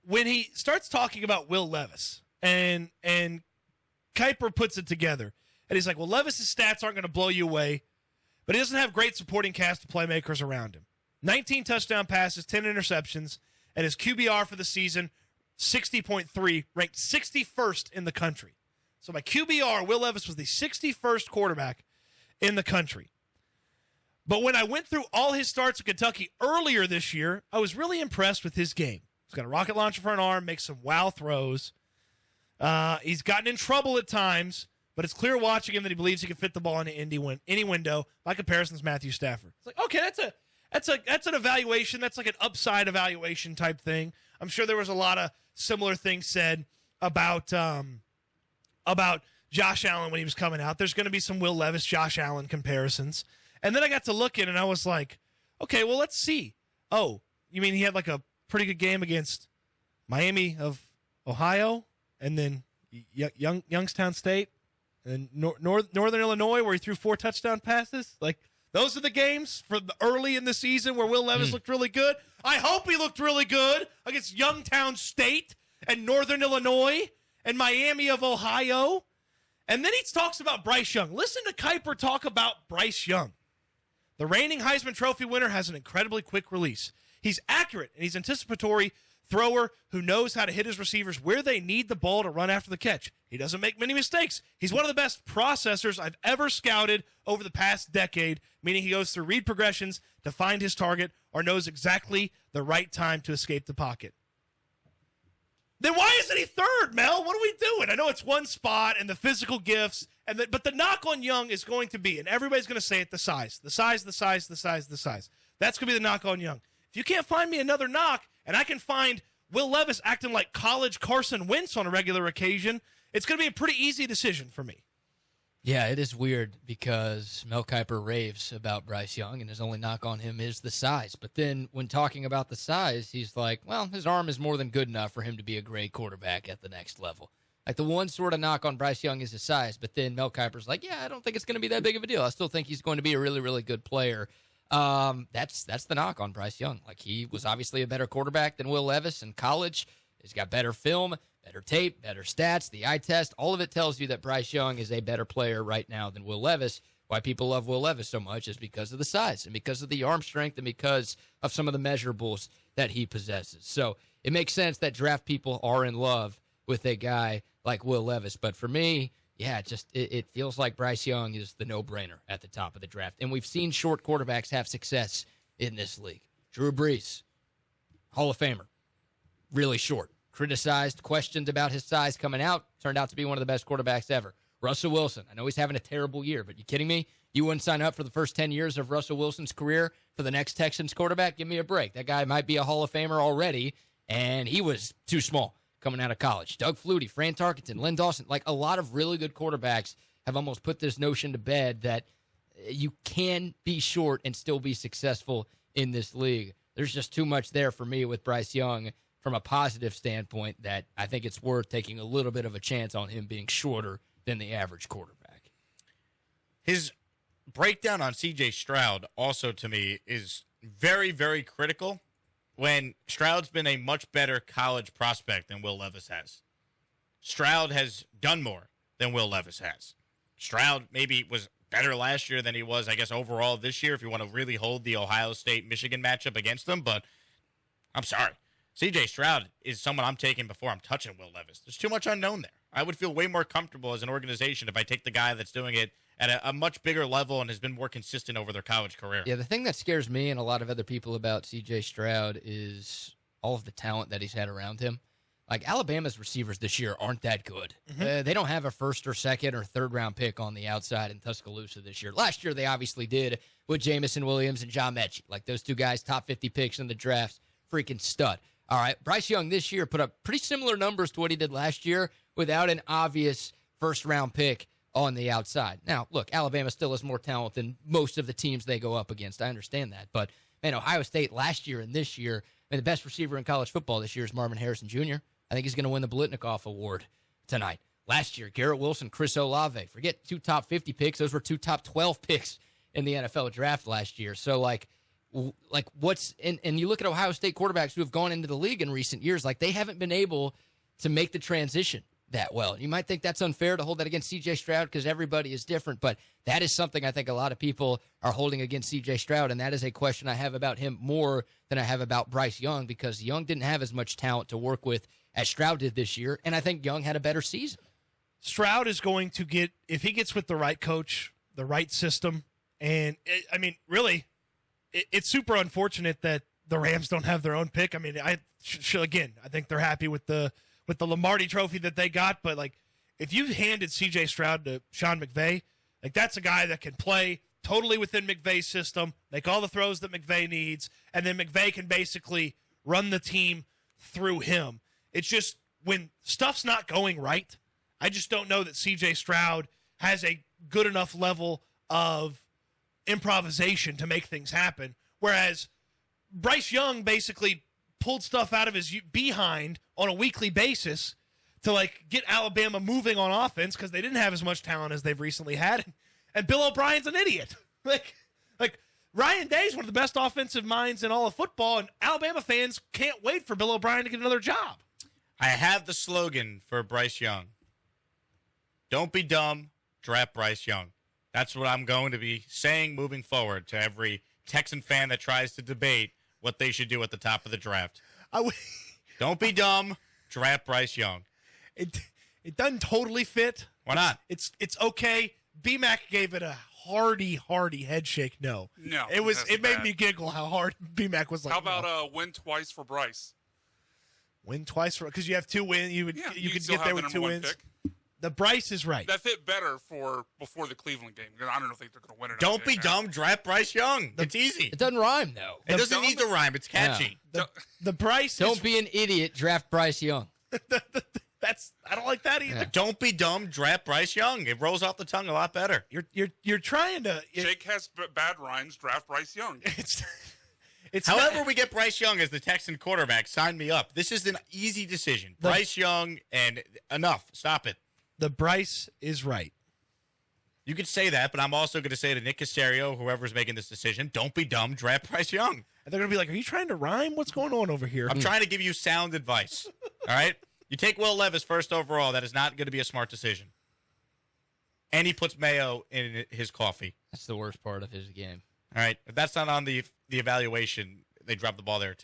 when he starts talking about Will Levis and Kiper puts it together, and he's like, well, Levis's stats aren't going to blow you away, but he doesn't have great supporting cast of playmakers around him. 19 touchdown passes, 10 interceptions, and his QBR for the season, 60.3, ranked 61st in the country. So by QBR, Will Levis was the 61st quarterback in the country. But when I went through all his starts at Kentucky earlier this year, I was really impressed with his game. He's got a rocket launcher for an arm, makes some wow throws. He's gotten in trouble at times, but it's clear watching him that he believes he can fit the ball into any window. By comparison, is Matthew Stafford. It's like, okay, that's an evaluation. That's like an upside evaluation type thing. I'm sure there was a lot of similar things said about Josh Allen when he was coming out. There's going to be some Will Levis, Josh Allen comparisons. And then I got to looking, and I was like, okay, well, let's see. Oh, you mean he had like a pretty good game against Miami of Ohio, and then Youngstown State, and Northern Illinois where he threw 4 touchdown passes? Like, those are the games for early in the season where Will Levis looked really good. I hope he looked really good against Youngstown State and Northern Illinois and Miami of Ohio. And then he talks about Bryce Young. Listen to Kiper talk about Bryce Young. The reigning Heisman Trophy winner has an incredibly quick release. He's accurate, and he's an anticipatory thrower who knows how to hit his receivers where they need the ball to run after the catch. He doesn't make many mistakes. He's one of the best processors I've ever scouted over the past decade, meaning he goes through read progressions to find his target or knows exactly the right time to escape the pocket. Then why isn't he third, Mel? What are we doing? I know it's one spot and the physical gifts, but the knock on Young is going to be, and everybody's going to say it, the size. The size. That's going to be the knock on Young. If you can't find me another knock, and I can find Will Levis acting like college Carson Wentz on a regular occasion, it's going to be a pretty easy decision for me. Yeah, it is weird because Mel Kiper raves about Bryce Young, and his only knock on him is the size. But then when talking about the size, he's like, well, his arm is more than good enough for him to be a great quarterback at the next level. Like, the one sort of knock on Bryce Young is his size, but then Mel Kiper's like, yeah, I don't think it's going to be that big of a deal. I still think he's going to be a really, really good player. That's the knock on Bryce Young. Like, he was obviously a better quarterback than Will Levis in college. He's got better film, better tape, better stats, the eye test. All of it tells you that Bryce Young is a better player right now than Will Levis. Why people love Will Levis so much is because of the size and because of the arm strength and because of some of the measurables that he possesses. So it makes sense that draft people are in love with a guy like Will Levis. But for me, yeah, it feels like Bryce Young is the no-brainer at the top of the draft. And we've seen short quarterbacks have success in this league. Drew Brees, Hall of Famer, really short. Criticized, questioned about his size coming out. Turned out to be one of the best quarterbacks ever. Russell Wilson, I know he's having a terrible year, but you kidding me? You wouldn't sign up for the first 10 years of Russell Wilson's career for the next Texans quarterback? Give me a break. That guy might be a Hall of Famer already, and he was too small coming out of college. Doug Flutie, Fran Tarkenton, Len Dawson, like a lot of really good quarterbacks have almost put this notion to bed that you can be short and still be successful in this league. There's just too much there for me with Bryce Young from a positive standpoint that I think it's worth taking a little bit of a chance on him being shorter than the average quarterback. His breakdown on C.J. Stroud also, to me, is very, very critical when Stroud's been a much better college prospect than Will Levis has. Stroud has done more than Will Levis has. Stroud maybe was better last year than he was, I guess, overall this year, if you want to really hold the Ohio State-Michigan matchup against them, but I'm sorry. C.J. Stroud is someone I'm taking before I'm touching Will Levis. There's too much unknown there. I would feel way more comfortable as an organization if I take the guy that's doing it at a much bigger level and has been more consistent over their college career. Yeah, the thing that scares me and a lot of other people about C.J. Stroud is all of the talent that he's had around him. Like, Alabama's receivers this year aren't that good. They don't have a first or second or third round pick on the outside in Tuscaloosa this year. Last year, they obviously did with Jamison Williams and John Mechie. Like, those two guys, top 50 picks in the draft, freaking stud. All right, Bryce Young this year put up pretty similar numbers to what he did last year without an obvious first-round pick on the outside. Now, look, Alabama still has more talent than most of the teams they go up against. I understand that. But, man, Ohio State last year and this year, the best receiver in college football this year is Marvin Harrison Jr. I think he's going to win the Blitnikoff Award tonight. Last year, Garrett Wilson, Chris Olave. Forget 2 top 50 picks. Those were 2 top 12 picks in the NFL draft last year. So, like, like what's and you look at Ohio State quarterbacks who have gone into the league in recent years, like they haven't been able to make the transition that well. You might think that's unfair to hold that against C.J. Stroud because everybody is different, but that is something I think a lot of people are holding against C.J. Stroud, and that is a question I have about him more than I have about Bryce Young because Young didn't have as much talent to work with as Stroud did this year, and I think Young had a better season. Stroud is going to get, if he gets with the right coach, the right system, and really, it's super unfortunate that the Rams don't have their own pick. I mean, I think they're happy with the Lombardi trophy that they got, but like if you handed C.J. Stroud to Sean McVay, like that's a guy that can play totally within McVay's system, make all the throws that McVay needs, and then McVay can basically run the team through him. It's just when stuff's not going right, I just don't know that C.J. Stroud has a good enough level of improvisation to make things happen, whereas Bryce Young basically pulled stuff out of his behind on a weekly basis to like get Alabama moving on offense because they didn't have as much talent as they've recently had. And Bill O'Brien's an idiot. like Ryan Day's one of the best offensive minds in all of football, and Alabama fans can't wait for Bill O'Brien to get another job. I have the slogan for Bryce Young. Don't be dumb, draft Bryce Young. That's what I'm going to be saying moving forward to every Texan fan that tries to debate what they should do at the top of the draft. Don't be dumb, draft Bryce Young. It doesn't totally fit. Why not? It's okay. BMAC gave it a hearty head shake. No, it made me giggle how hard BMAC was like. How about win twice for Bryce? Win twice for because you have 2 wins. You could get there with 2 wins. Pick. The Bryce is right. That fit better for before the Cleveland game. I don't think they're going to win it. Don't be dumb, draft Bryce Young. It's easy. It doesn't rhyme though. It doesn't need to rhyme. It's catchy. The Bryce. Don't be an idiot. Draft Bryce Young. I don't like that either. Yeah. Don't be dumb, draft Bryce Young. It rolls off the tongue a lot better. You're trying to. Jake has bad rhymes. Draft Bryce Young. However, we get Bryce Young as the Texan quarterback. Sign me up. This is an easy decision. Bryce Young and enough. Stop it. The Bryce is right. You could say that, but I'm also going to say to Nick Caserio, whoever's making this decision, don't be dumb, draft Bryce Young. And they're going to be like, are you trying to rhyme? What's going on over here? I'm trying to give you sound advice. All right? You take Will Levis first overall. That is not going to be a smart decision. And he puts mayo in his coffee. That's the worst part of his game. All right? If that's not on the evaluation, they drop the ball there, too.